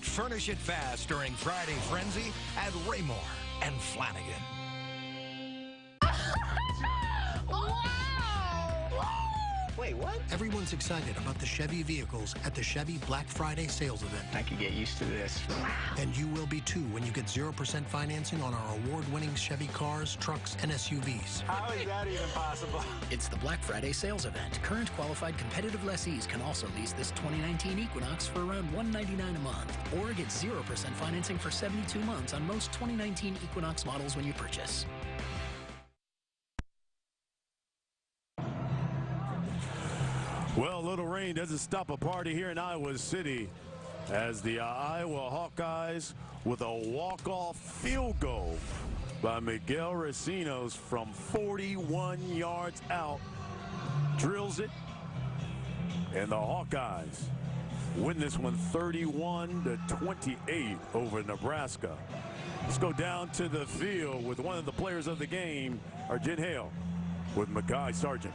it, furnish it fast during Friday Frenzy at Raymore and Flanagan. Wait, what? Everyone's excited about the Chevy vehicles at the Chevy Black Friday sales event. I could get used to this. And you will be too when you get 0% financing on our award-winning Chevy cars, trucks, and SUVs. How is that even possible? It's the Black Friday sales event. Current qualified competitive lessees can also lease this 2019 Equinox for around $199 a month, or get 0% financing for 72 months on most 2019 Equinox models when you purchase. Well, a little rain doesn't stop a party here in Iowa City as the Iowa Hawkeyes with a walk-off field goal by Miguel Racinos from 41 yards out drills it, and the Hawkeyes win this one 31-28 over Nebraska. Let's go down to the field with one of the players of the game, our Jen Hale, with Mekhi Sargent.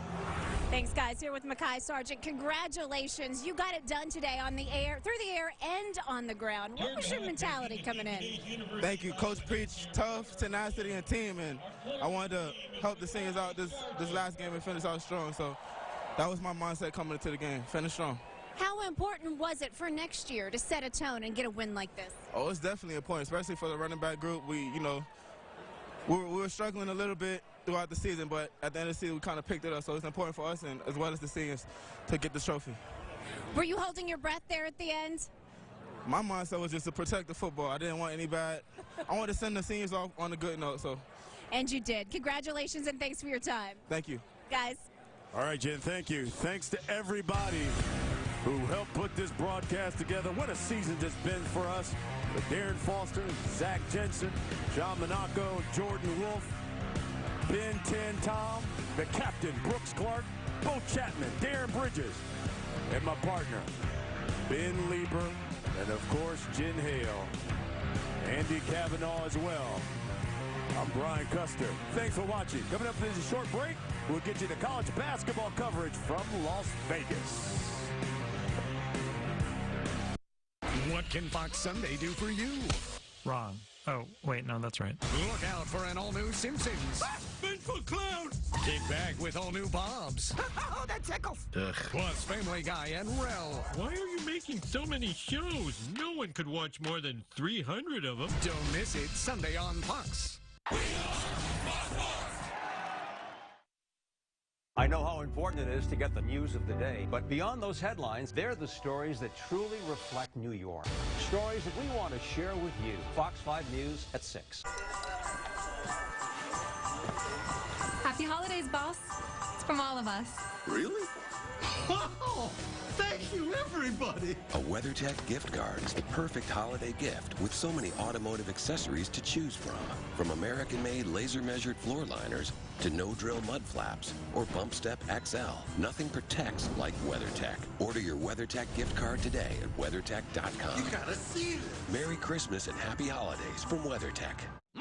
Thanks, guys. Here with Mekhi Sargent. Congratulations. You got it done today on the air, through the air, and on the ground. What was your mentality coming in? Thank you. Coach preached tough, tenacity, and team, and I wanted to help the seniors out this last game and finish out strong. So that was my mindset coming into the game, finish strong. How important was it for next year to set a tone and get a win like this? Oh, it's definitely important, especially for the running back group. We were struggling a little bit throughout the season, but at the end of the season, we kind of picked it up. So it's important for us, and as well as the seniors, to get this trophy. Were you holding your breath there at the end? My mindset was just to protect the football. I didn't want any bad. I wanted to send the seniors off on a good note. So. And you did. Congratulations, and thanks for your time. Thank you. Guys. All right, Jen, thank you. Thanks to everybody who helped put this broadcast together. What a season it's been for us. With Darren Foster, Zach Jensen, John Monaco, Jordan Wolf, Ben 10 Tom, the captain, Brooks Clark, Bo Chapman, Darren Bridges, and my partner, Ben Lieber, and of course, Jen Hale, Andy Kavanaugh as well. I'm Brian Custer. Thanks for watching. Coming up, there's a short break. We'll get you the college basketball coverage from Las Vegas. What can Fox Sunday do for you? Wrong. Oh, wait, no, that's right. Look out for an all-new Simpsons. Bigfoot clown! Kick back with all-new Bobs. Oh, that tickles! Ugh. Plus Family Guy and Rel. Why are you making so many shows? No one could watch more than 300 of them. Don't miss it Sunday on Fox. I know how important it is to get the news of the day, but beyond those headlines, they're the stories that truly reflect New York. Stories that we want to share with you. Fox 5 News at 6. Happy holidays, boss. It's from all of us. Really? Oh, thank you, everybody! A WeatherTech gift card is the perfect holiday gift with so many automotive accessories to choose from. From American-made laser-measured floor liners to no-drill mud flaps or Bump Step XL, nothing protects like WeatherTech. Order your WeatherTech gift card today at WeatherTech.com. You gotta see this! Merry Christmas and Happy Holidays from WeatherTech.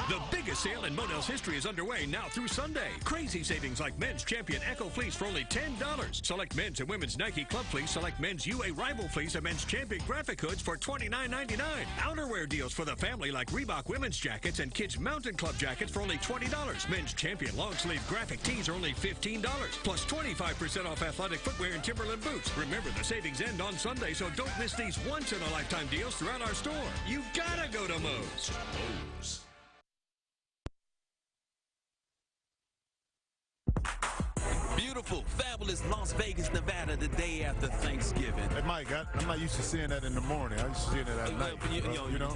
The biggest sale in Modell's history is underway now through Sunday. Crazy savings like men's Champion Echo Fleece for only $10. Select men's and women's Nike Club Fleece. Select men's UA Rival Fleece and men's Champion Graphic Hoods for $29.99. Outerwear deals for the family like Reebok women's jackets and kids Mountain Club jackets for only $20. Men's Champion long sleeve graphic tees are only $15. Plus 25% off athletic footwear and Timberland boots. Remember, the savings end on Sunday, so don't miss these once-in-a-lifetime deals throughout our store. You gotta go to Moe's. Moe's. Beautiful, fabulous Las Vegas, Nevada, the day after Thanksgiving. Hey, Mike, I'm not used to seeing that in the morning. I'm used to seeing it at night.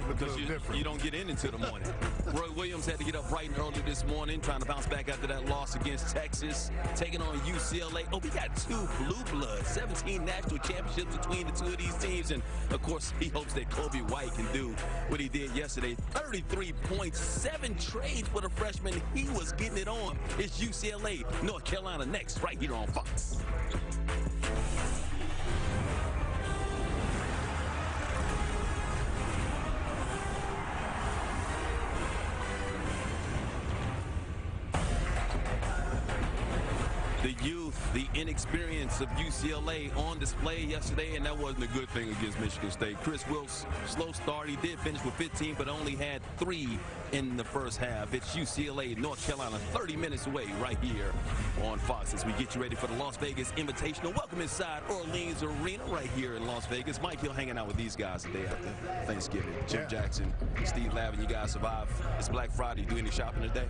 Because you don't get in until the morning. Roy Williams had to get up bright and early this morning, trying to bounce back after that loss against Texas, taking on UCLA. Oh, we got 2 blue bloods, 17 national championships between the 2 of these teams. And, of course, he hopes that Kobe White can do what he did yesterday. 33 points, 7 trades for the freshman. He was getting it on. It's UCLA, North Carolina next, right here on Fox. The youth the inexperience of UCLA on display yesterday, and that wasn't a good thing against Michigan State. Chris Wilkes, slow start. He did finish with 15, but only had 3 in the first half. It's UCLA, North Carolina, 30 minutes away right here on Fox as we get you ready for the Las Vegas Invitational. Welcome inside Orleans Arena right here in Las Vegas. Mike Hill hanging out with these guys today after Thanksgiving. Jim Jackson, Steve Lavin, you guys survived. It's Black Friday. Do any shopping today?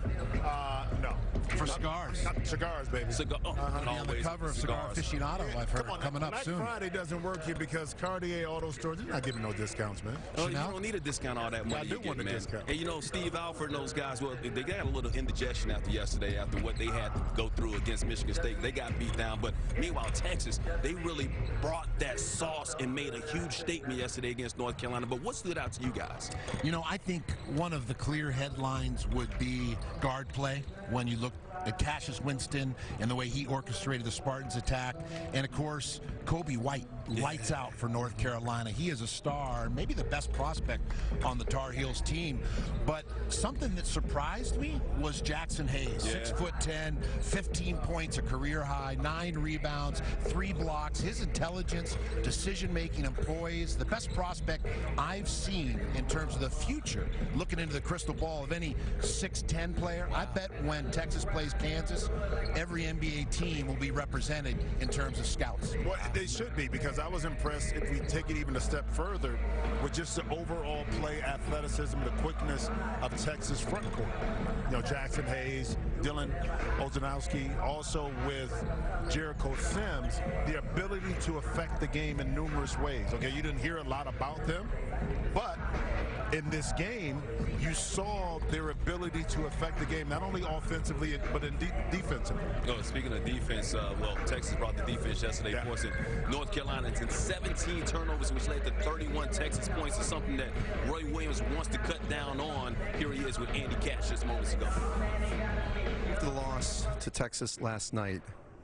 No. For cigars. Cigars, baby. On the cover of Cigar Aficionado, I've heard, coming up Black soon. Friday doesn't work here because Cartier Auto Stores, they're not giving no discounts, man. Oh, you don't need a discount all that money. I do want a discount. And you know, Steve Alford and those guys, well, they got a little indigestion after yesterday, after what they had to go through against Michigan State. They got beat down. But meanwhile, Texas, they really brought that sauce and made a huge statement yesterday against North Carolina. But what stood out to you guys? You know, I think one of the clear headlines would be guard play when you look at Cassius Winston and the way he orchestrated the Spartans' attack. And, of course, Kobe White, lights out for North Carolina. He is a star, maybe the best prospect on the Tar Heels team. But something that surprised me was Jackson Hayes. 6'10", 15 points, a career high, 9 rebounds, 3 blocks. His intelligence, decision-making, and poise, the best prospect I've seen in terms of the future, looking into the crystal ball of any 6'10" player. I bet when Texas plays Kansas, every NBA team will be represented in terms of scouts. Well, they should be, because I was impressed, if we take it even a step further, with just the overall play athleticism, the quickness of Texas front court. You know, Jackson Hayes, Dylan Ozanowski, also with Jericho Sims, the ability to affect the game in numerous ways. Okay, you didn't hear a lot about them, but in this game, you saw their ability to affect the game, not only offensively, but in defensively. Oh, speaking of defense, well, Texas brought the defense yesterday, forcing North Carolina to 17 turnovers, which led to 31 Texas points. Is something that Roy Williams wants to cut down on. Here he is with Andy Cash just moments ago. After the loss to Texas last night,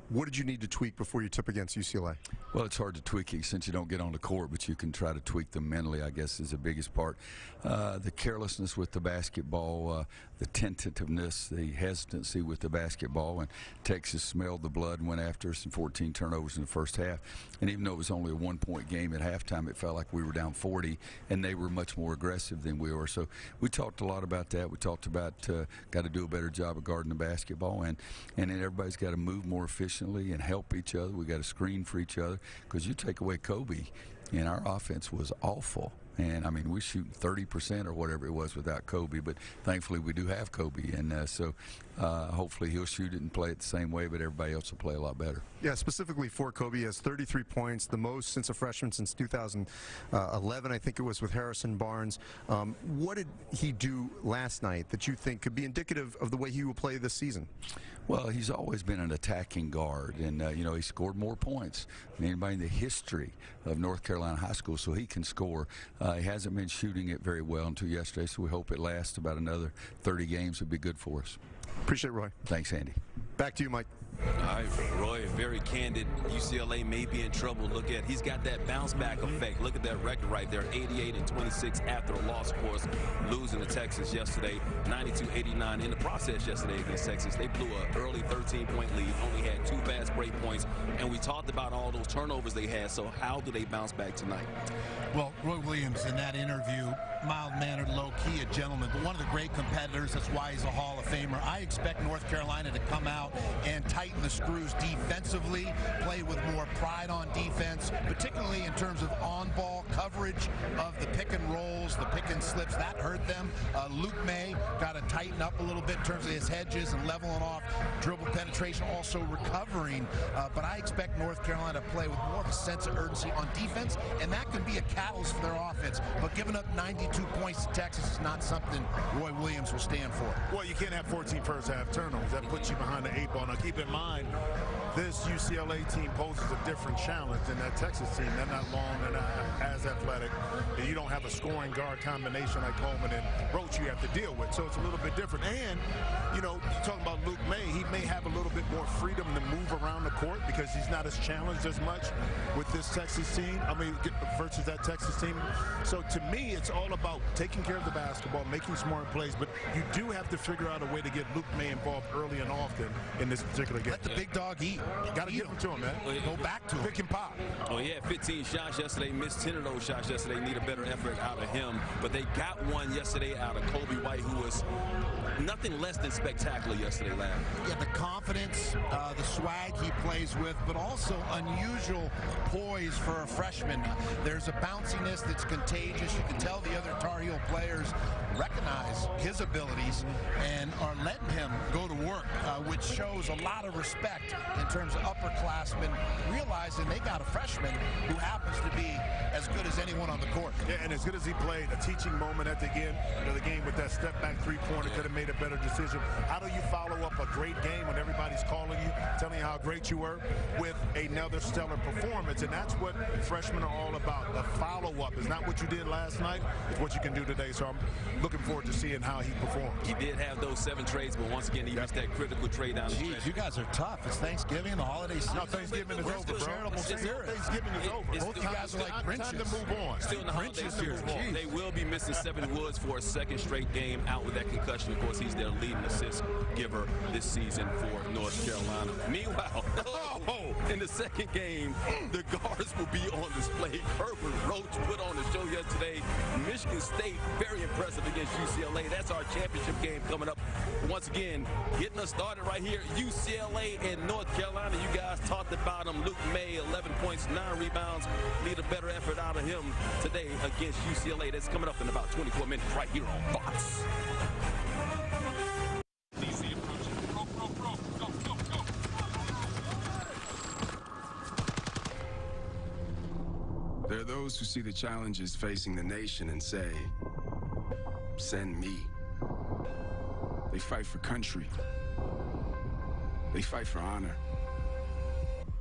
what did you need to tweak before you tip against UCLA? Well, it's hard to tweak it since you don't get on the court, but you can try to tweak them mentally, I guess, is the biggest part. The carelessness with the basketball, the tentativeness, the hesitancy with the basketball, and Texas smelled the blood and went after us, and 14 turnovers in the first half. And even though it was only a 1-point game at halftime, it felt like we were down 40, and they were much more aggressive than we were. So we talked a lot about that. We talked about got to do a better job of guarding the basketball, and then everybody's got to move more efficiently and help each other. We got to screen for each other, because you take away Kobe, and our offense was awful. And, I mean, we're shooting 30% or whatever it was without Kobe, but thankfully we do have Kobe. And so hopefully he'll shoot it and play it the same way, but everybody else will play a lot better. Yeah, specifically for Kobe, he has 33 points, the most since a freshman since 2011, I think it was, with Harrison Barnes. What did he do last night that you think could be indicative of the way he will play this season? Well, he's always been an attacking guard, and, you know, he scored more points than anybody in the history of North Carolina high school, so he can score. He hasn't been shooting it very well until yesterday, so we hope it lasts about another 30 games. Would be good for us. Appreciate it, Roy. Thanks, Andy. Back to you, Mike. All right, Roy, very candid. UCLA may be in trouble. Look at, he's got that bounce back effect. Look at that record right there, 88-26 after a loss, of course, losing to Texas yesterday, 92-89 in the process yesterday against Texas. They blew an early 13-point lead, only had 2 fast break points, and we talked about all those turnovers they had. So how do they bounce back tonight? Well, Roy Williams in that interview, mild-mannered, low-key, a gentleman, but one of the great competitors. That's why he's a Hall of Famer. I expect North Carolina to come out and tighten the screws defensively, play with more pride on defense, particularly in terms of on-ball coverage of the pick and rolls, the pick and slips. That hurt them. Luke May got to tighten up a little bit in terms of his hedges and leveling off dribble penetration, also recovering. But I expect North Carolina to play with more of a sense of urgency on defense, and that can be a catalyst for their offense. But giving up 92 points to Texas is not something Roy Williams will stand for. Well, you can't have 14 first-half turnovers. That puts you behind the 8 ball. Now, keep in mind, this UCLA team poses a different challenge than that Texas team. They're not long and as athletic. You don't have a scoring guard combination like Coleman and Roach you have to deal with. So it's a little bit different. And, you know, talking about Luke May, he may have a little bit more freedom to move around the court because he's not as challenged as much with this Texas team, versus that Texas team. So to me, it's all about taking care of the basketball, making smart plays, but you do have to figure out a way to get Luke May involved early and often in this particular game. Let the big dog eat. You got to give it to him, man. Go back to him. Pick and pop. Oh, he had 15 shots yesterday, missed 10 of those shots yesterday. Need a better effort out of him. But they got one yesterday out of Coby White, who was nothing less than spectacular yesterday, Larry. Yeah, the confidence, the swag he plays with, but also unusual poise for a freshman. There's a bounciness that's contagious. You can tell the other Tar Heel players recognize his abilities and are letting him go to work, which shows a lot of respect in terms of upperclassmen, realizing they got a freshman who happens to be as good as anyone on the court. Yeah, and as good as he played, a teaching moment at the end of the game with that step-back three-pointer could have made a better decision. How do you follow up a great game when everybody's calling you, telling you how great you were, with another stellar performance? And that's what freshmen are all about. The follow-up is not what you did last night. It's what you can do today. So I'm looking forward to seeing how he performs. He did have those 7 trades, but once again, he missed that critical trade down the stretch. You guys are tough. It's Thanksgiving, the holiday season. No, Thanksgiving is over, bro. Thanksgiving is over. Both you guys are like Grinches. Time to move on. Still in the holiday season. They will be missing Seven Woods for a second straight game out with that concussion. Of course, he's their leading assist giver this season for North Carolina. Meanwhile, in the second game, the guards will be on display. Herbert Roach put on the show yesterday. Michigan State, very impressive against UCLA. That's our championship game coming up. Once again, getting us started right here. UCLA and North Carolina. You guys talked about him. Luke May, 11 points, 9 rebounds. Need a better effort out of him today against UCLA. That's coming up in about 24 minutes right here on Fox. There are those who see the challenges facing the nation and say, send me. They fight for country. They fight for honor.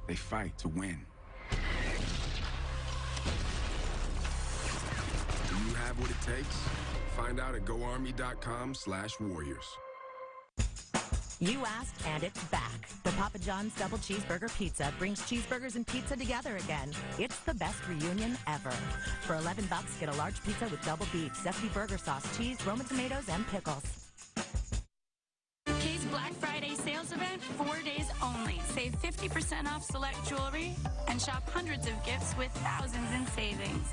They fight to win. Do you have what it takes? Find out at GoArmy.com/warriors. You asked, and it's back. The Papa John's Double Cheeseburger Pizza brings cheeseburgers and pizza together again. It's the best reunion ever. For $11, get a large pizza with double beef, zesty burger sauce, cheese, Roma tomatoes, and pickles. Kay's Black Friday sales event, 4 days only. Save 50% off select jewelry and shop hundreds of gifts with thousands in savings.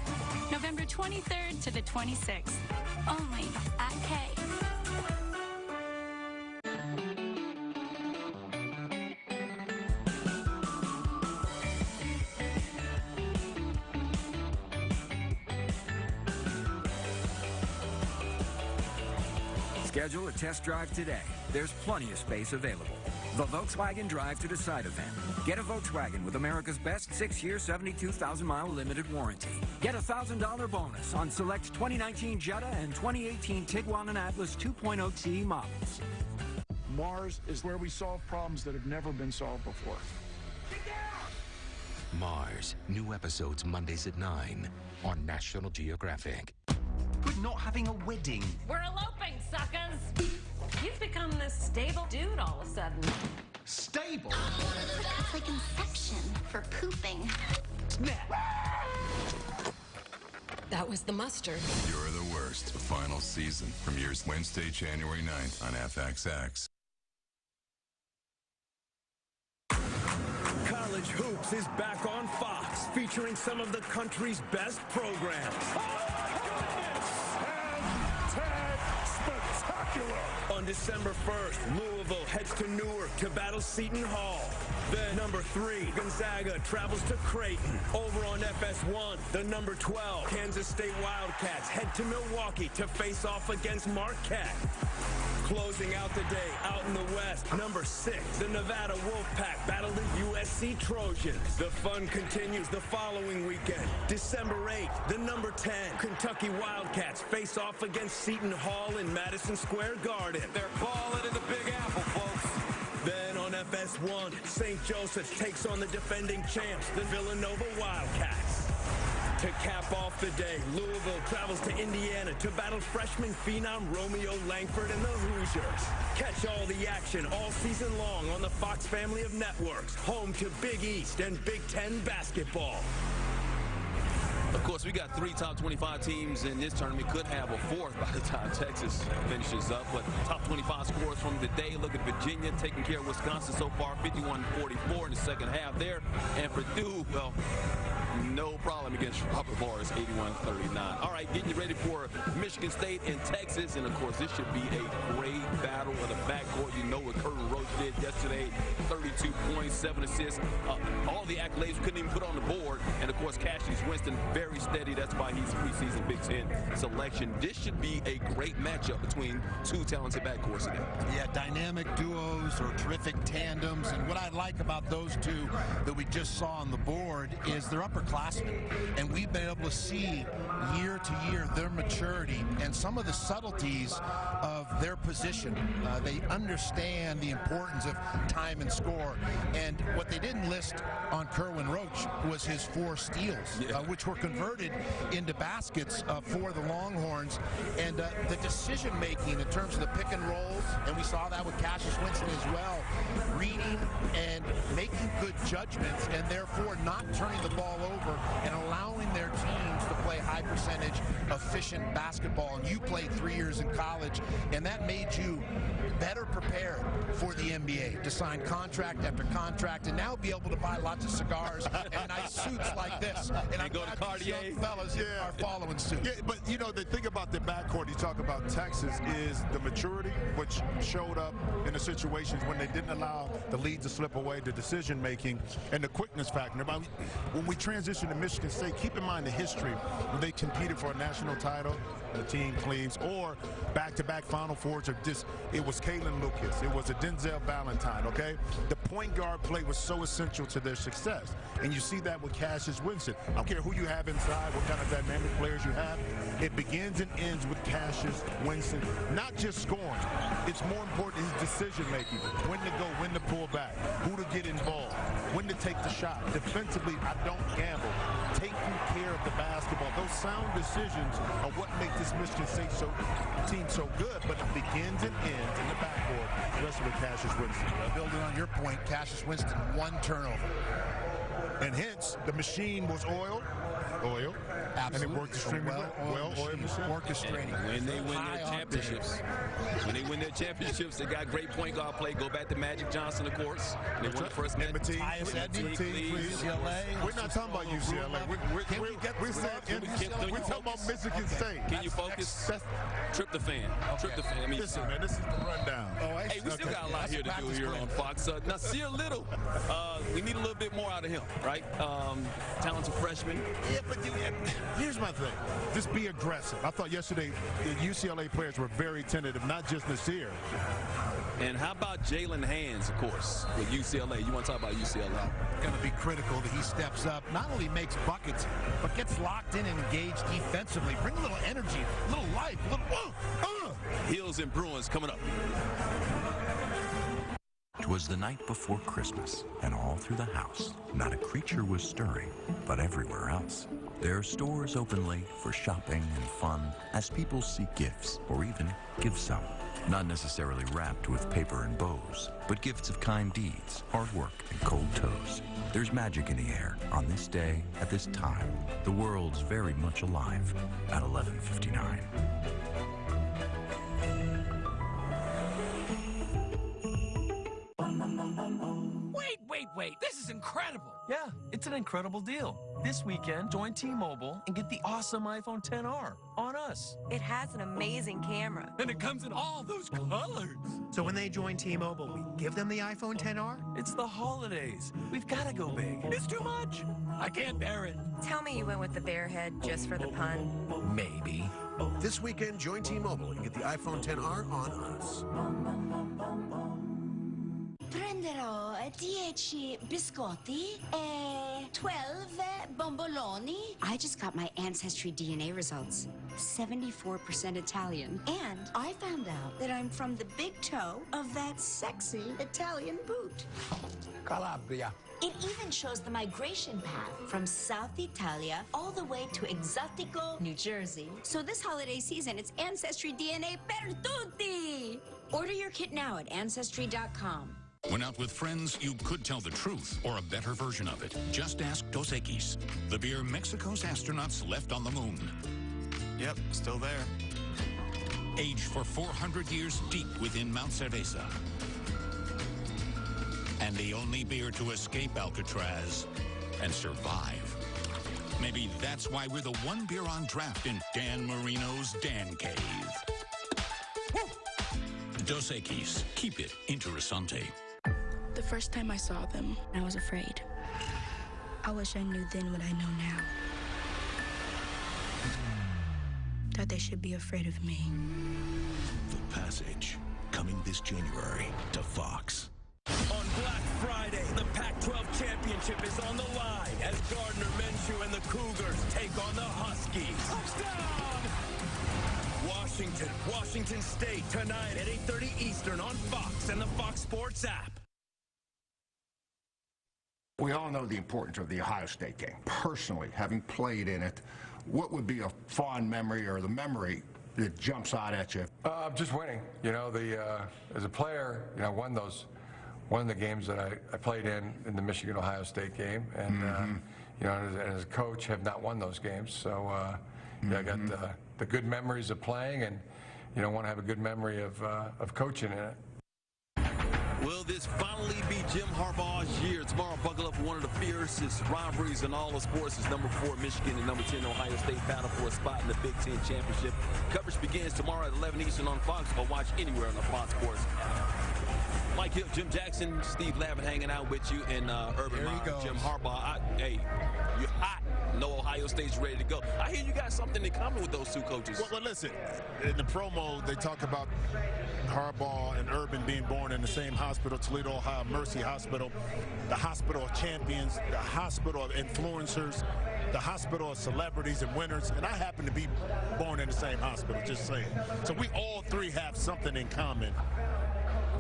November 23rd to the 26th. Only at Kay. Schedule a test drive today. There's plenty of space available. The Volkswagen Drive to Decide event. Get a Volkswagen with America's best 6-year, 72,000-mile limited warranty. Get a $1,000 bonus on select 2019 Jetta and 2018 Tiguan and Atlas 2.0 T models. Mars is where we solve problems that have never been solved before. Mars. New episodes Mondays at 9 on National Geographic. But not having a wedding. We're eloping, suckers! You've become this stable dude all of a sudden. Stable? It's like infection for pooping. That was the mustard. You're the Worst, the final season. Premieres Wednesday, January 9th on FXX. College Hoops is back on Fox, featuring some of the country's best programs. Spectacular! On December 1st, Louisville heads to Newark to battle Seton Hall. Then number 3, Gonzaga travels to Creighton. Over on FS1, the number 12, Kansas State Wildcats head to Milwaukee to face off against Marquette. Closing out the day, out in the West, number 6, the Nevada Wolfpack battle the USC Trojans. The fun continues the following weekend. December 8th, the number 10, Kentucky Wildcats face off against Seton Hall in Madison Square Garden. They're balling in the Big Apple, folks. Then on FS1, St. Joseph's takes on the defending champs, the Villanova Wildcats. To cap off the day, Louisville travels to Indiana to battle freshman phenom Romeo Langford and the Hoosiers. Catch all the action all season long on the Fox family of networks, home to Big East and Big Ten basketball. Of course, we got 3 top 25 teams in this tournament. Could have a 4th by the time Texas finishes up. But top 25 scores from today. Look at Virginia taking care of Wisconsin so far, 51-44 in the second half there. And Purdue, well, no problem against Robert Morris, 81-39. All right, getting you ready for Michigan State and Texas. And, of course, this should be a great battle of the backcourt. You know what Curtin Roach did yesterday, 32 points, 7 assists. All the accolades we couldn't even put on the board. And, of course, Cassius Winston, very steady. That's why he's preseason Big Ten selection. This should be a great matchup between 2 talented backcourts today. Yeah, dynamic duos or terrific tandems. And what I like about those 2 that we just saw on the board is they're upperclassmen. And we've been able to see year to year their maturity and some of the subtleties of their position. They understand the importance of time and score. And what they didn't list on Kerwin Roach was his 4 steals, which were converted into baskets for the Longhorns. And the decision-making in terms of the pick and rolls, and we saw that with Cassius Winston as well, reading and making good judgments, and therefore not turning the ball over and allowing their teams to play high percentage, efficient basketball. And you played 3 years in college, and that made you better prepared for the NBA to sign contract after contract and now be able to buy lots of cigars and nice suits like this. And I'm go to Cartier. These young fellas are following suit. Yeah, but you know, the thing about the backcourt you talk about Texas is the maturity, which showed up in the situations when they didn't allow the lead to slip away, the decision making, and the quickness factor. When we transition to Michigan State, keep in mind the history when they competed for a national title, the team cleans, or back-to-back Final Fours, or just it was Kalen Lucas, it was a Denzel Valentine, okay? The point guard play was so essential to their success, and you see that with Cassius Winston. I don't care who you have inside, what kind of dynamic players you have, it begins and ends with Cassius Winston, not just scoring. It's more important his decision-making, when to go, when to pull back, who to get involved, when to take the shot. Defensively, I don't gamble. Taking care of the basketball. Those sound decisions are what make this Michigan State team so good, but it begins and ends in the backcourt, especially with Cassius Winston. Building on your point, Cassius Winston, 1 turnover. And hence, the machine was oiled. Absolutely. And it worked extremely well. Orchestrating. When they win their championships, they got great point guard play. Go back to Magic Johnson, of course. They won the first match. UCLA. We're not talking about UCLA. We're talking about Michigan State. Can you focus? Tryptophan. Tryptophan. I mean, listen, man, this is the rundown. Hey, we still got a lot here to do here on Fox. Nasir Little, we need a little bit more out of him, right? Talented freshman. Yeah, but here's my thing. Just be aggressive. I thought yesterday the UCLA players were very tentative, not just Nasir. And how about Jalen Hands, of course, with UCLA? You want to talk about UCLA? Going to be critical that he steps up, not only makes buckets, but gets locked in and engaged defensively. Bring a little energy, a little life, a little... Heels and Bruins coming up. 'Twas the night before Christmas, and all through the house, not a creature was stirring, but everywhere else. There are stores open late for shopping and fun as people seek gifts, or even give some. Not necessarily wrapped with paper and bows, but gifts of kind deeds, hard work, and cold toes. There's magic in the air on this day, at this time. The world's very much alive at 11:59. Wait, this is incredible. Yeah, it's an incredible deal. This weekend, join T-Mobile and get the awesome iPhone XR on us. It has an amazing camera. And it comes in all those colors. So when they join T-Mobile, we give them the iPhone XR? It's the holidays. We've got to go big. It's too much. I can't bear it. Tell me you went with the bear head just for the pun. Maybe. This weekend, join T-Mobile and get the iPhone XR on us. Prenderò 10 biscotti e 12 bomboloni. I just got my Ancestry DNA results. 74% Italian. And I found out that I'm from the big toe of that sexy Italian boot. Calabria. It even shows the migration path from South Italia all the way to Exotico, New Jersey. So this holiday season, it's Ancestry DNA per tutti. Order your kit now at Ancestry.com. When out with friends, you could tell the truth or a better version of it. Just ask Dos Equis, the beer Mexico's astronauts left on the moon. Yep, still there. Aged for 400 years deep within Mount Cerveza. And the only beer to escape Alcatraz and survive. Maybe that's why we're the one beer on draft in Dan Marino's Dan Cave. Dos Equis, keep it interessante. The first time I saw them, I was afraid. I wish I knew then what I know now. That they should be afraid of me. The Passage, coming this January to Fox. On Black Friday, the Pac-12 championship is on the line as Gardner Minshew and the Cougars take on the Huskies. Touchdown! Washington State, tonight at 8:30 Eastern on Fox and the Fox Sports app. We all know the importance of the Ohio State game. Personally, having played in it, what would be a fond memory or the memory that jumps out at you? Just winning. You know, as a player, you know, won the games that I played in the Michigan-Ohio State game, and you know, as a coach, have not won those games. So yeah, I got the good memories of playing, and you know, want to have a good memory of coaching in it. Will this finally be Jim Harbaugh's year? Tomorrow, buckle up for one of the fiercest rivalries in all of sports. It's number 4 Michigan and number 10 Ohio State battle for a spot in the Big Ten Championship. Coverage begins tomorrow at 11 Eastern on Fox, or watch anywhere on the Fox Sports app. Mike Hill, Jim Jackson, Steve Lavin hanging out with you, and Urban Meyer, Jim Harbaugh. Hey, you're hot. No, Ohio State's ready to go. I hear you got something in common with those two coaches. Well, listen, in the promo, they talk about Harbaugh and Urban being born in the same hospital, Toledo, Ohio, Mercy Hospital, the hospital of champions, the hospital of influencers, the hospital of celebrities and winners, and I happen to be born in the same hospital, just saying. So we all three have something in common.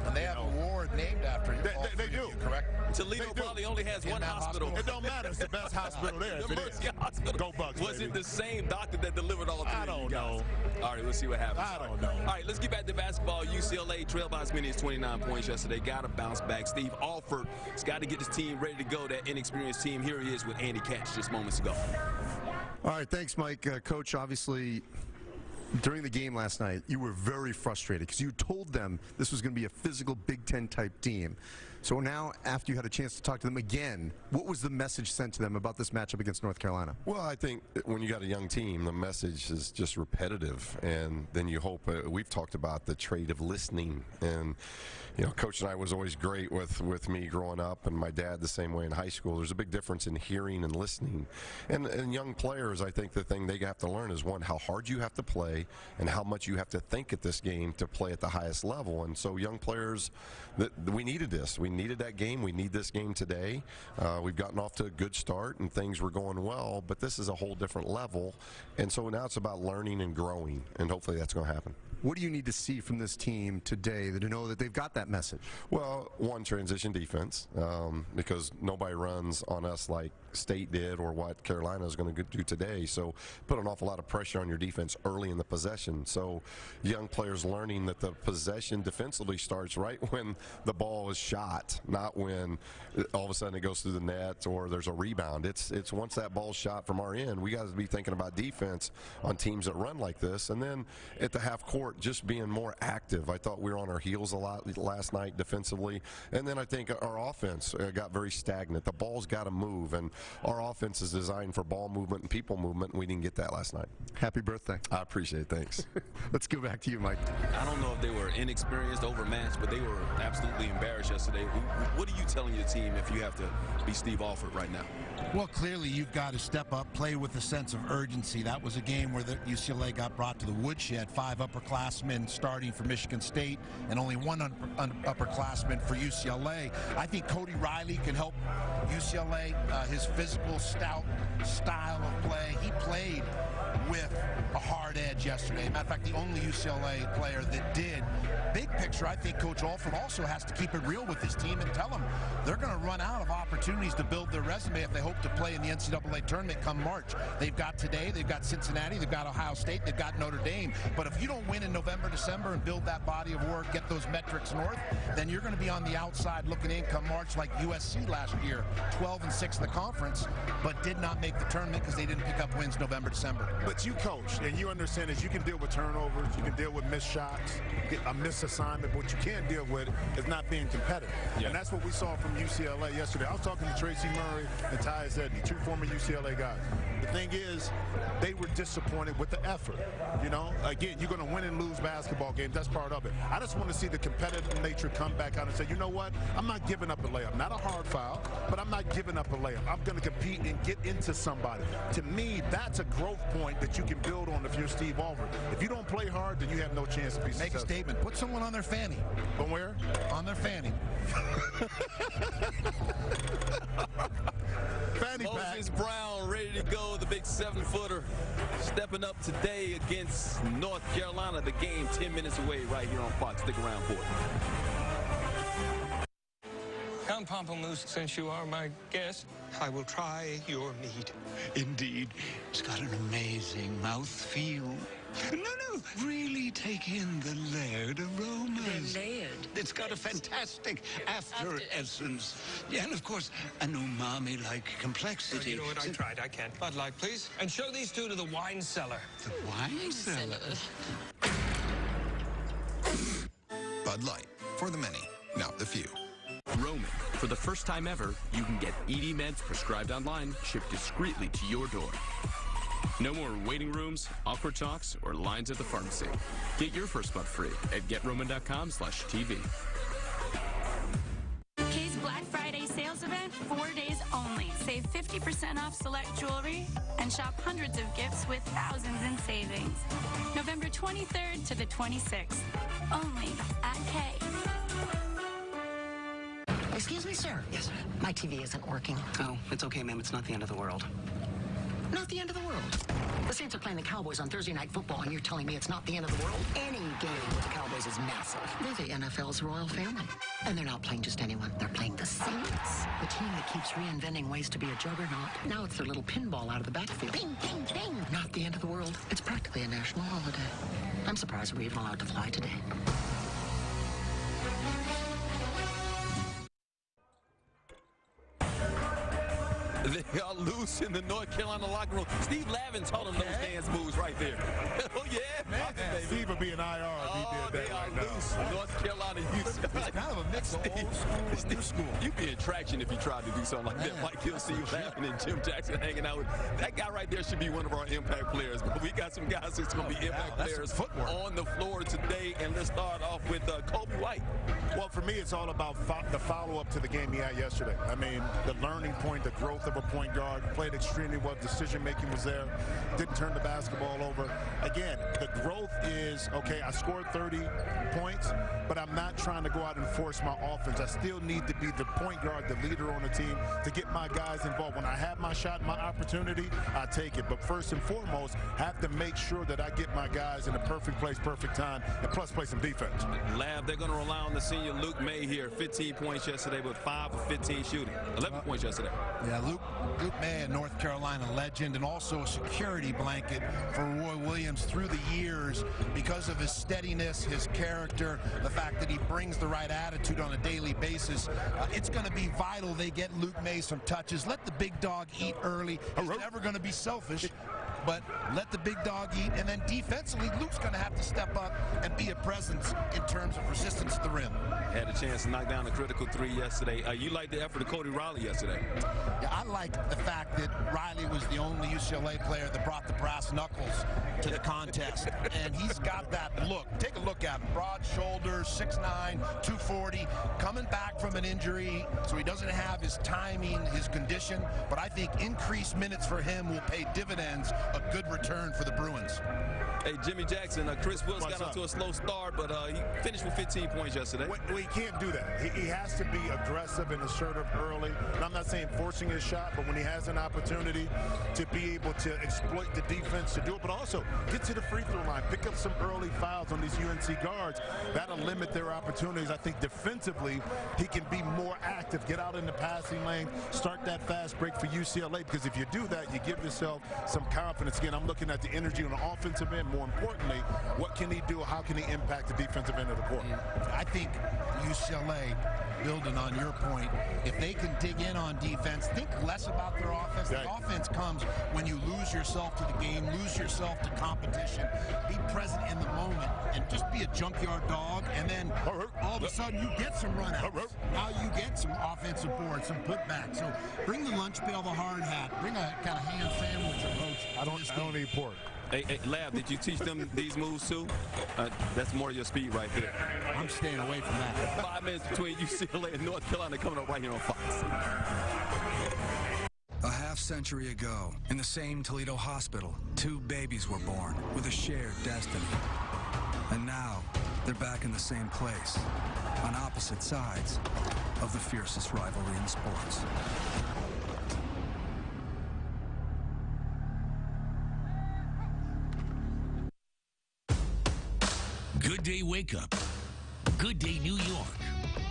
And they have an award named after you. They do. Correct? Toledo probably only has one hospital. It don't matter. It's the best hospital there. The Mercy Hospital. Go Bucks, Was baby. it the same doctor that delivered all three? I don't know. All right, let's see what happens. I don't know. All right, let's get back to basketball. UCLA trailed by as many as 29 points yesterday. Got to bounce back. Steve Alford has got to get his team ready to go. That inexperienced team. Here he is with Andy Katz just moments ago. All right, thanks, Mike. Coach, obviously, during the game last night, you were very frustrated because you told them this was going to be a physical Big Ten type team. So now, after you had a chance to talk to them again, what was the message sent to them about this matchup against North Carolina? Well, I think when you got a young team, the message is just repetitive, and then you hope. We've talked about the trait of listening, and you know, Coach and I was always great with me growing up, and my dad the same way in high school. There's a big difference in hearing and listening, and young players, I think the thing they have to learn is, one, how hard you have to play, and how much you have to think at this game to play at the highest level. And so, young players, we needed this. We needed that game. We need this game today. We've gotten off to a good start and things were going well, but this is a whole different level. And so now it's about learning and growing, and hopefully that's going to happen. What do you need to see from this team today to know that they've got that message? Well, one, transition defense, because nobody runs on us like State did or what Carolina is going to do today. So put an awful lot of pressure on your defense early in the possession. So young players learning that the possession defensively starts right when the ball is shot, not when all of a sudden it goes through the net or there's a rebound. It's once that ball's shot from our end, we got to be thinking about defense on teams that run like this. And then at the half court, just being more active. I thought we were on our heels a lot last night defensively. And then I think our offense got very stagnant. The ball's got to move, and our offense is designed for ball movement and people movement, and we didn't get that last night. Happy birthday. I appreciate it. Thanks. Let's go back to you, Mike. I don't know if they were inexperienced, overmatched, but they were absolutely embarrassed yesterday. What are you telling your team if you have to be Steve Alford right now? Well, clearly you've got to step up, play with a sense of urgency. That was a game where the UCLA got brought to the woodshed. 5 upperclassmen starting for Michigan State and only 1 upperclassman for UCLA. I think Cody Riley can help UCLA, his physical, stout style of play. He played with a hard edge yesterday. Matter of fact, the only UCLA player that did. Big picture, I think Coach Alford also has to keep it real with his team and tell them they're going to run out of opportunities to build their resume if they hope to play in the NCAA tournament come March. They've got today, they've got Cincinnati, they've got Ohio State, they've got Notre Dame. But if you don't win in November, December, and build that body of work, get those metrics north, then you're going to be on the outside looking in come March like USC last year, 12-6 in the conference, but did not make the tournament because they didn't pick up wins November, December. But you coach, and you understand is you can deal with turnovers, you can deal with missed shots, a missed assignment, but what you can't deal with is not being competitive. Yeah. And that's what we saw from UCLA yesterday. I was talking to Tracy Murray and Tyus Edney, two former UCLA guys. The thing is, they were disappointed with the effort. You know, again, you're going to win and lose basketball games. That's part of it. I just want to see the competitive nature come back out and say, you know what? I'm not giving up a layup. Not a hard foul, but I'm not giving up a layup. I'm going to compete and get into somebody. To me, that's a growth point that you can build on if you're Steve Alford. If you don't play hard, then you have no chance to be successful. Make a statement. Put someone on their fanny. From where? On their fanny. Fanny Moses Brown ready to go, the big 7-footer, stepping up today against North Carolina. The game 10 minutes away right here on Fox. Stick around for it. Count Pamplemousse, since you are my guest, I will try your meat. Indeed, it's got an amazing mouthfeel. No, really take in the layered aromas. They're layered. It's got a fantastic after essence. Yeah, and of course, an umami-like complexity. You know what, I tried, I can't. Bud Light, please. And show these two to the wine cellar. The wine cellar? Bud Light, for the many, not the few. Roman. For the first time ever, you can get ED meds prescribed online, shipped discreetly to your door. No more waiting rooms, awkward talks, or lines at the pharmacy. Get your first month free at GetRoman.com/TV. Kay's Black Friday sales event, 4 days only. Save 50% off select jewelry and shop hundreds of gifts with thousands in savings. November 23rd to the 26th. Only at Kay. Excuse me, sir. Yes. My TV isn't working. Oh, it's okay, ma'am. It's not the end of the world. Not the end of the world. The Saints are playing the Cowboys on Thursday Night Football, and you're telling me it's not the end of the world? Any game with the Cowboys is massive. They're the NFL's royal family. And they're not playing just anyone. They're playing the Saints. The team that keeps reinventing ways to be a juggernaut. Now it's their little pinball out of the backfield. Ping, ping, ping. Not the end of the world. It's practically a national holiday. I'm surprised we're even allowed to fly today. They are loose in the North Carolina locker room. Steve Lavin taught them those dance moves right there. Oh, yeah. Man, Steve would be an IR if he did that they are loose. North Carolina UCLA. It's kind of a mix of old school and new school. You'd be in traction if you tried to do something like that. Mike Hill, Steve Lavin, and Jim Jackson hanging out with. That guy right there should be one of our impact players. But we got some guys that's going to be impact players on the floor today. And let's start off with Coby White. Well, for me, it's all about the follow-up to the game he had yesterday. I mean, the learning point, the growth of a point guard, played extremely well. Decision-making was there. Didn't turn the basketball over. Again, the growth is, okay, I scored 30 points, but I'm not trying to go out and force my offense. I still need to be the point guard, the leader on the team, to get my guys involved. When I have my shot, my opportunity, I take it. But first and foremost, have to make sure that I get my guys in the perfect place, perfect time, and plus play some defense. Lab, they're going to rely on the senior Luke May here. 15 points yesterday with 5 of 15 shooting. 11 points yesterday. Yeah, Luke May, a North Carolina legend, and also a security blanket for Roy Williams through the years because of his steadiness, his character, the fact that he brings the right attitude on a daily basis. It's going to be vital they get Luke May some touches. Let the big dog eat early. He's never going to be selfish, but let the big dog eat. And then defensively, Luke's going to have to step up and be a presence in terms of resistance to the rim. Had a chance to knock down a critical 3 yesterday. You liked the effort of Cody Riley yesterday. Yeah, I liked the fact that Riley was the only UCLA player that brought the brass knuckles to the contest. And he's got that look. Take a look at him. Broad shoulders, 6'9", 240, coming back from an injury, so he doesn't have his timing, his condition. But I think increased minutes for him will pay dividends a good return for the Bruins. Hey, Jimmy Jackson, Chris Wills got off to a slow start, but he finished with 15 points yesterday. Well, he can't do that. He has to be aggressive and assertive early. And I'm not saying forcing his shot, but when he has an opportunity to be able to exploit the defense to do it, but also get to the free throw line, pick up some early fouls on these UNC guards. That'll limit their opportunities. I think defensively, he can be more active, get out in the passing lane, start that fast break for UCLA, because if you do that, you give yourself some confidence. Again, I'm looking at the energy on the offensive end. More importantly, what can he do? How can he impact the defensive end of the court? I think UCLA, building on your point, if they can dig in on defense, think less about their offense. Right. The offense comes when you lose yourself to the game, lose yourself to competition, be present in the moment, and just be a junkyard dog, and then all of a sudden you get some runouts. Now you get some offensive boards, some putbacks. So bring the lunch pail, the hard hat, bring a kind of ham sandwich approach. I don't eat pork. Hey, Lab, did you teach them these moves too? That's more of your speed right there. I'm staying away from that. 5 minutes between UCLA and North Carolina coming up right here on Fox. A half-century ago, in the same Toledo hospital, 2 babies were born with a shared destiny. And now, they're back in the same place, on opposite sides of the fiercest rivalry in sports. Good Day Wake Up. Good Day New York.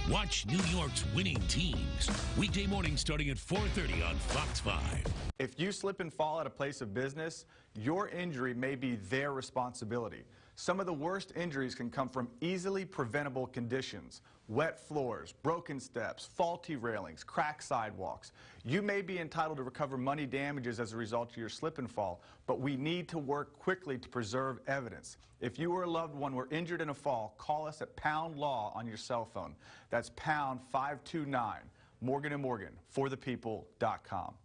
Watch New York's winning teams. Weekday mornings starting at 4:30 on Fox 5. If you slip and fall at a place of business, your injury may be their responsibility. Some of the worst injuries can come from easily preventable conditions: wet floors, broken steps, faulty railings, cracked sidewalks. You may be entitled to recover money damages as a result of your slip and fall, but we need to work quickly to preserve evidence. If you or a loved one were injured in a fall, call us at Pound Law on your cell phone. That's pound 529, Morgan & Morgan, forthepeople.com.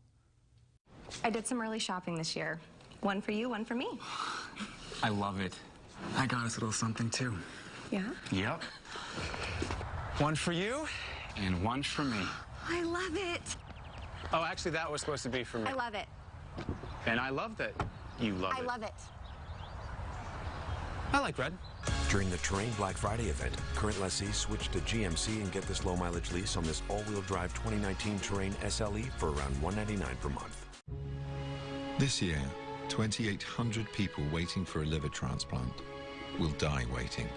I did some early shopping this year. One for you, one for me. I love it. I got us a little something too. Yeah? Yep. One for you and one for me. I love it. Oh, actually, that was supposed to be for me. I love it. And I love that you love it. I love it. I like red. During the Terrain Black Friday event, current lessees switch to GMC and get this low-mileage lease on this all-wheel drive 2019 Terrain SLE for around $199 per month. This year, 2,800 people waiting for a liver transplant will die waiting.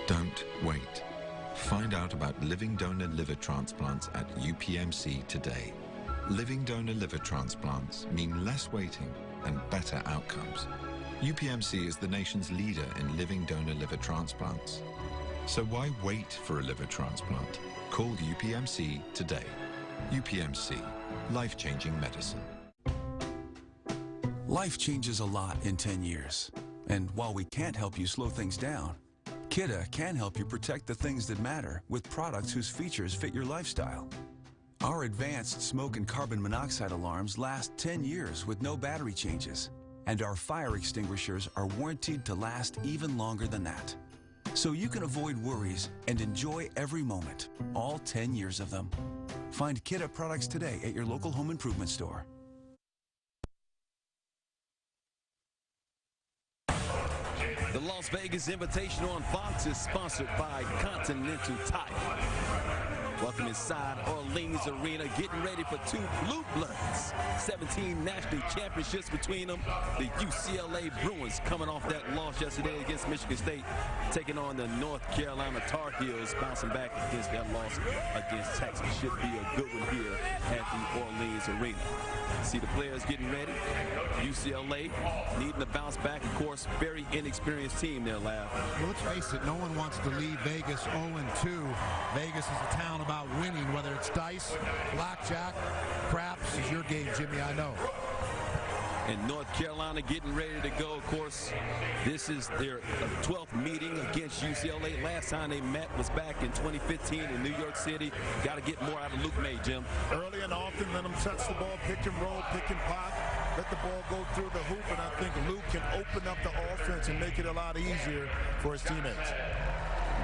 Don't wait. Find out about living donor liver transplants at UPMC today. Living donor liver transplants mean less waiting and better outcomes. UPMC is the nation's leader in living donor liver transplants. So why wait for a liver transplant? Call UPMC today. UPMC, life-changing medicine. Life changes a lot in 10 years. And while we can't help you slow things down, Kidde can help you protect the things that matter with products whose features fit your lifestyle. Our advanced smoke and carbon monoxide alarms last 10 years with no battery changes. And our fire extinguishers are warranted to last even longer than that. So you can avoid worries and enjoy every moment, all 10 years of them. Find Kidde products today at your local home improvement store. The Las Vegas Invitational on Fox is sponsored by Continental Tire. Welcome inside Orleans Arena, getting ready for 2 Blue Bloods. 17 national championships between them. The UCLA Bruins coming off that loss yesterday against Michigan State, taking on the North Carolina Tar Heels, bouncing back against that loss against Texas. Should be a good one here at the Orleans Arena. See the players getting ready. UCLA needing to bounce back. Of course, very inexperienced team there, Lab. Well, let's face it, no one wants to leave Vegas 0-2. Vegas is a town about winning, whether it's dice, blackjack, craps is your game, Jimmy, I know. And North Carolina getting ready to go. Of course, this is their 12th meeting against UCLA. Last time they met was back in 2015 in New York City. Got to get more out of Luke May, Jim. Early and often, let him touch the ball, pick and roll, pick and pop. Let the ball go through the hoop, and I think Luke can open up the offense and make it a lot easier for his teammates.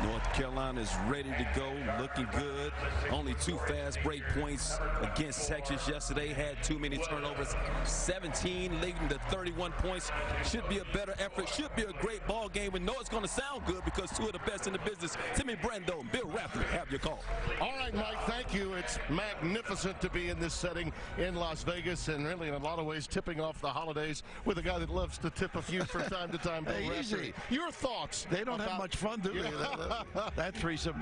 North Carolina is ready to go, looking good. Only 2 fast break points against Texas yesterday. Had too many turnovers. 17 leading to 31 points. Should be a better effort. Should be a great ball game. We know it's going to sound good because 2 of the best in the business, Timmy Brando and Bill Raftery, have your call. All right, Mike, thank you. It's magnificent to be in this setting in Las Vegas, and really in a lot of ways tipping off the holidays with a guy that loves to tip a few from time to time. Bill Raftery. Your thoughts? They don't have much fun, do they? That threesome.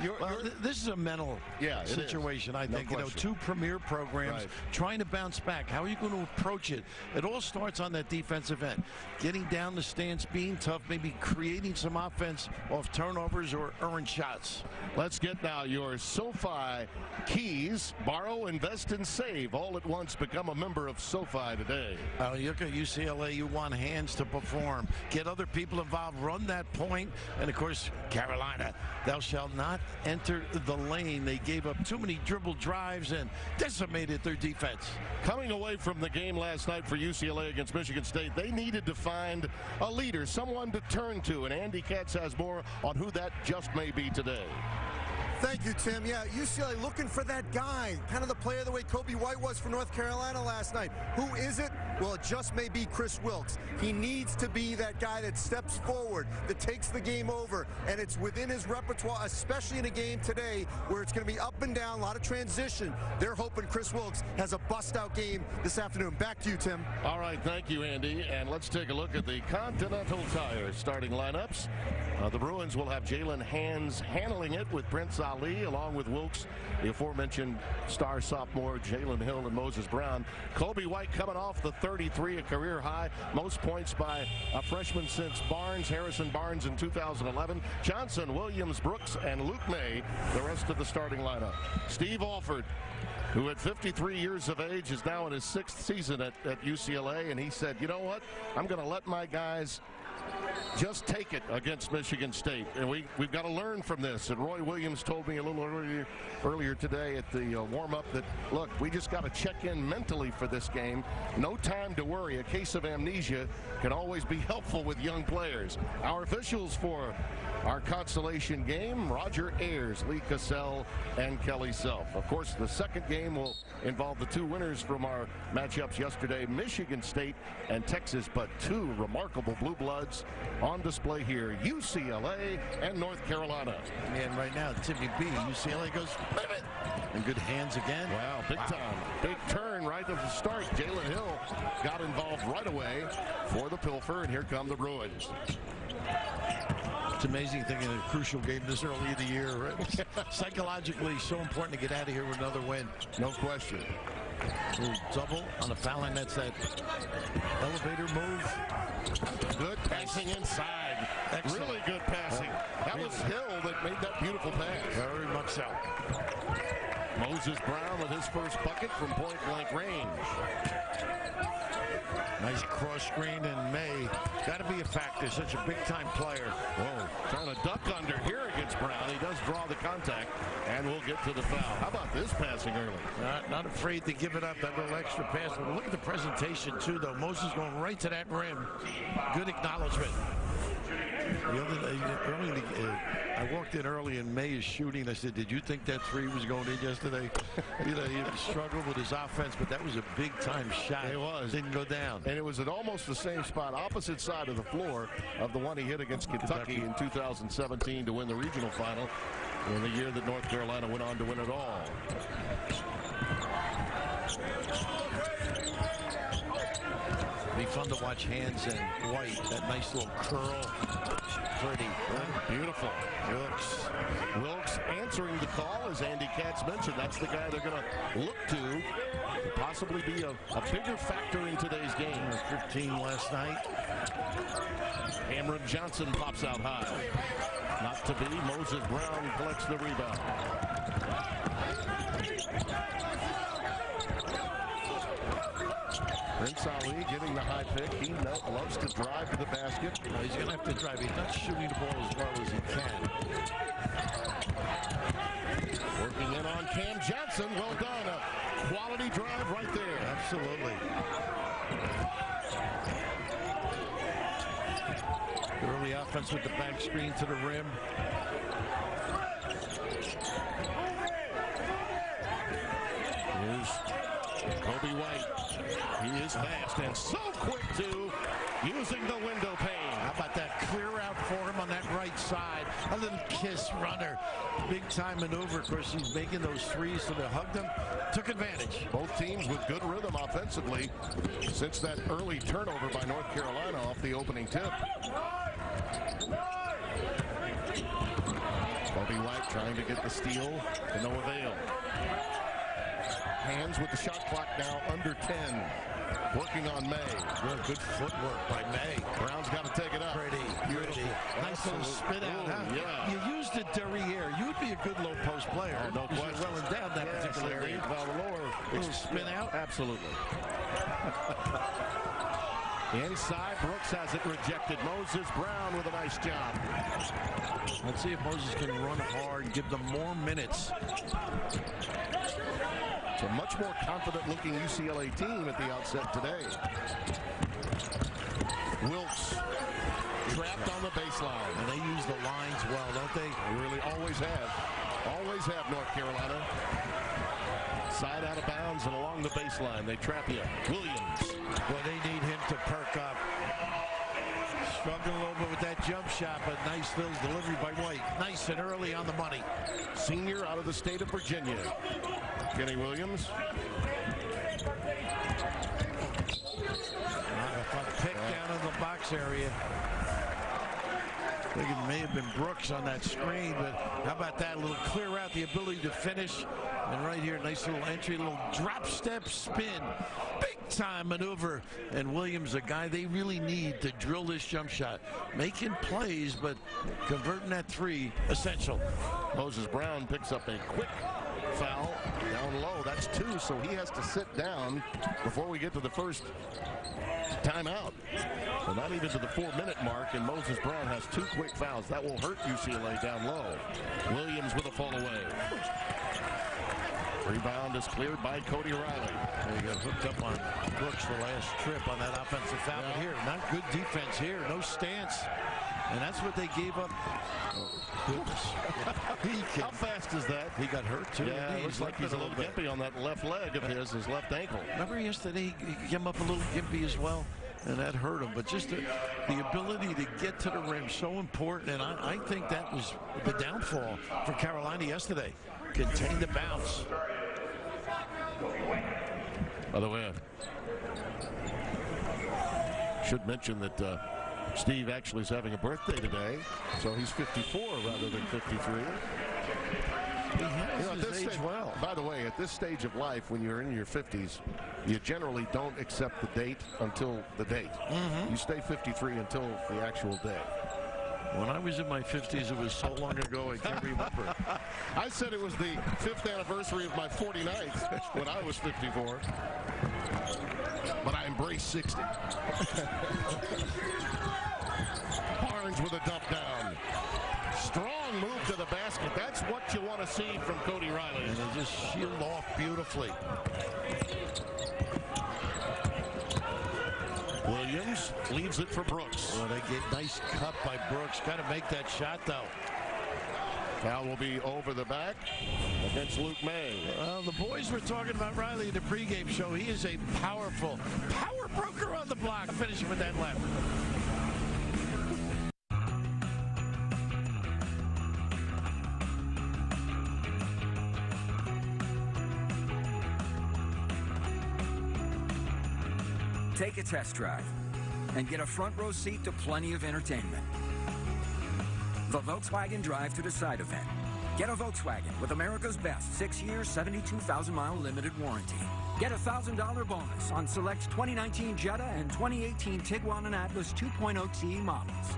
This is a mental situation, I think. You know, 2 premier programs trying to bounce back. How are you going to approach it? It all starts on that defensive end. Getting down the stance, being tough, maybe creating some offense off turnovers or earned shots. Let's get now your SoFi keys. Borrow, invest, and save all at once. Become a member of SoFi today. You look at UCLA, you want hands to perform. Get other people involved, run that point. And, of course, Carolina, thou shalt not enter the lane. They gave up too many dribble drives and decimated their defense. Coming away from the game last night for UCLA against Michigan State, they needed to find a leader, someone to turn to, and Andy Katz has more on who that just may be today. Thank you, Tim. Yeah, UCLA looking for that guy, kind of the player the way Kobe White was for North Carolina last night. Who is it? Well, it just may be Chris Wilkes. He needs to be that guy that steps forward, that takes the game over, and it's within his repertoire, especially in a game today where it's going to be up and down, a lot of transition. They're hoping Chris Wilkes has a bust-out game this afternoon. Back to you, Tim. All right, thank you, Andy. And let's take a look at the Continental Tire starting lineups. The Bruins will have Jalen Hands handling it with Prince Ali, along with Wilkes, the aforementioned star sophomore Jalen Hill and Moses Brown. Kobe White coming off the 33, a career high, most points by a freshman since Harrison Barnes in 2011. Johnson, Williams, Brooks, and Luke May, the rest of the starting lineup. Steve Alford, who at 53 years of age is now in his 6th season at UCLA, and he said, you know what, I'm going to let my guys just take it against Michigan State, and we've got to learn from this. And Roy Williams told me a little earlier today at the warm-up that, look, we just got to check in mentally for this game. No time to worry. A case of amnesia can always be helpful with young players. Our officials for our consolation game, Roger Ayers, Lee Cassell, and Kelly Self. Of course, the second game will involve the 2 winners from our matchups yesterday, Michigan State and Texas, but 2 remarkable blue bloods on display here, UCLA and North Carolina. And right now, Timmy B, UCLA goes pivot. And good hands again. Wow, big time. Big turn right at the start. Jalen Hill got involved right away for the Pilfer, and here come the Bruins. It's amazing thing in a crucial game this early in the year. Right? Psychologically, so important to get out of here with another win. No question. Double on the foul line. That's that elevator move. Good passing inside. Excellent. Really good passing. That was Hill that made that beautiful pass. Very much so. Moses Brown with his first bucket from point-blank range. Nice cross screen, and May got to be a factor. Such a big-time player. Whoa, trying to duck under here against Brown. He does draw the contact, and we'll get to the foul. How about this passing early? Not afraid to give it up, that little extra pass. But look at the presentation, too, though. Moses going right to that rim. Good acknowledgement. The other day, I walked in early and May is shooting. I said, did you think that 3 was going in yesterday? He struggled with his offense, but that was a big-time shot. It was. Didn't go down. And it was at almost the same spot, opposite side of the floor of the one he hit against Kentucky in 2017 to win the regional final in the year that North Carolina went on to win it all. Be fun to watch Hands and White. That nice little curl. Pretty. Beautiful. Wilkes answering the call, as Andy Katz mentioned. That's the guy they're going to look to possibly be a bigger factor in today's game. 15 last night. Cameron Johnson pops out high. Not to be. Moses Brown collects the rebound. Prince Ali getting the high pick. He loves to drive to the basket. He's going to have to drive. He's not shooting the ball as well as he can. Working in on Cam Johnson. Well done. A quality drive right there. Absolutely. Early offense with the back screen to the rim. Here's Kobe White. He is fast and so quick, too, using the window pane. How about that clear out for him on that right side? A little kiss runner. Big time maneuver. Of course, he's making those threes, so they hugged him. Took advantage. Both teams with good rhythm offensively since that early turnover by North Carolina off the opening tip. Kobe White trying to get the steal to no avail. Hands with the shot clock now under 10. Working on May. Good footwork by May. Brown's got to take it up. Pretty. Nice little spin out. Huh? Yeah. You used it derriere. You would be a good low post player. No question. You're well endowed that particular area. Well, the lower little spin out. Absolutely. Inside, Brooks has it rejected. Moses Brown with a nice job. Let's see if Moses can run hard, give them more minutes. It's a much more confident-looking UCLA team at the outset today. Wilkes trapped on the baseline. And they use the lines well, don't they? They really always have. Always have, North Carolina. Side out of bounds and along the baseline. They trap you. Williams. Well, they need him to perk up. Struggling a little bit with that jump shot, but nice little delivery by White. Nice and early on the money. Senior out of the state of Virginia. Kenny Williams. Pick down in the box area. I think it may have been Brooks on that screen, but how about that? A little clear out, the ability to finish. And right here, nice little entry, little drop step spin. Big time maneuver. And Williams, a guy they really need to drill this jump shot. Making plays, but converting that three, essential. Moses Brown picks up a quick foul down low. That's 2, so he has to sit down before we get to the first timeout. So not even to the 4-minute mark, and Moses Brown has 2 quick fouls. That will hurt UCLA down low. Williams with a fall away. Rebound is cleared by Cody Riley. There you go, hooked up on Brooks the last trip on that offensive foul. But here, not good defense here, no stance. And that's what they gave up. Oh, goodness. How fast is that? He got hurt, too. Yeah, it looks like he's a little gimpy on that left leg of his left ankle. Remember yesterday, he came up a little gimpy as well, and that hurt him. But just the ability to get to the rim, so important. And I think that was the downfall for Carolina yesterday. Contain the bounce. By the way, should mention that Steve actually is having a birthday today, so he's 54 rather than 53. He has his age well. By the way, at this stage of life, when you're in your 50s, you generally don't accept the date until the date. You stay 53 until the actual day. When I was in my 50s, it was so long ago, I can't remember. I said it was the 5th anniversary of my 49th when I was 54. But I embrace 60. Barnes with a dump down. Strong move to the basket. That's what you want to see from Cody Riley. And they just shield off beautifully. Williams leaves it for Brooks. Well, they get nice cut by Brooks. Got to make that shot, though. Foul will be over the back against Luke May. Well, the boys were talking about Riley in the pregame show. He is a powerful power broker on the block. Finishing with that left. Take a test drive and get a front row seat to plenty of entertainment. The Volkswagen Drive to Decide event. Get a Volkswagen with America's best 6-year, 72,000-mile limited warranty. Get a $1,000 bonus on select 2019 Jetta and 2018 Tiguan and Atlas 2.0T models.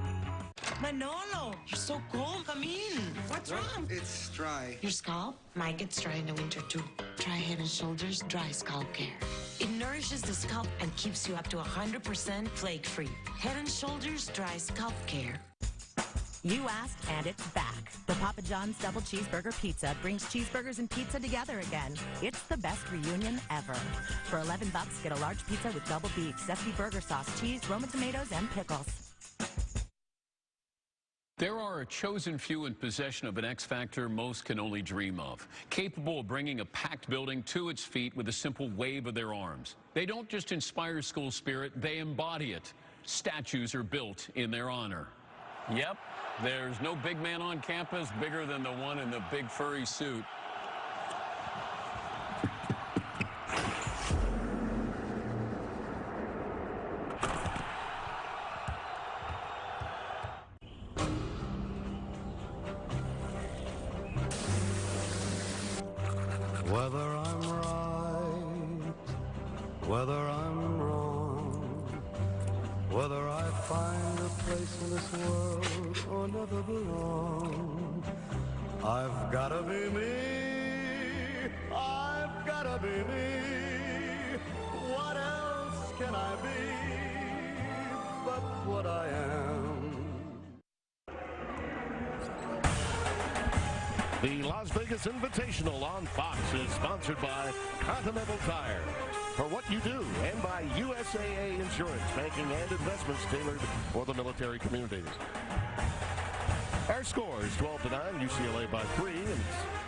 Manolo, you're so cold. Come in. What's wrong? It's dry. Your scalp might get dry in the winter, too. Try Head & Shoulders Dry Scalp Care. It nourishes the scalp and keeps you up to 100% flake-free. Head & Shoulders Dry Scalp Care. You asked, and it's back. The Papa John's Double Cheeseburger Pizza brings cheeseburgers and pizza together again. It's the best reunion ever. For $11, get a large pizza with double beef, zesty burger sauce, cheese, Roma tomatoes, and pickles. There are a chosen few in possession of an X factor most can only dream of, capable of bringing a packed building to its feet with a simple wave of their arms. They don't just inspire school spirit, they embody it. Statues are built in their honor. Yep, there's no big man on campus bigger than the one in the big furry suit. Whether I'm right, whether I'm wrong, whether I find a place in this world or never belong, I've gotta be me, I've gotta be me. What else can I be but what I am? The Las Vegas Invitational on Fox is sponsored by Continental Tire, for what you do, and by USAA Insurance, banking and investments tailored for the military community. Our score is 12-9, UCLA by 3, and it's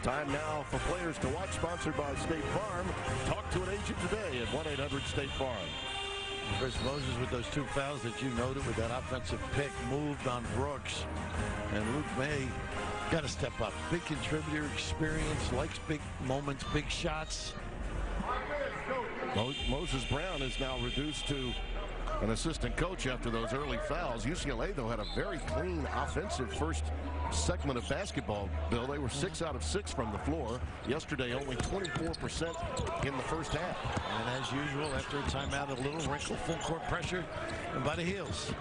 time now for Players to Watch, sponsored by State Farm. Talk to an agent today at 1-800-STATE-FARM. Chris Moses with those 2 fouls that you noted with that offensive pick moved on Brooks. And Luke May got to step up. Big contributor, experience, likes big moments, big shots. Moses Brown is now reduced to an assistant coach after those early fouls. UCLA, though, had a very clean offensive first segment of basketball, Bill. They were 6 out of 6 from the floor. Yesterday, only 24% in the first half. And as usual, after a timeout, a little wrinkle, full court pressure, and by the heels.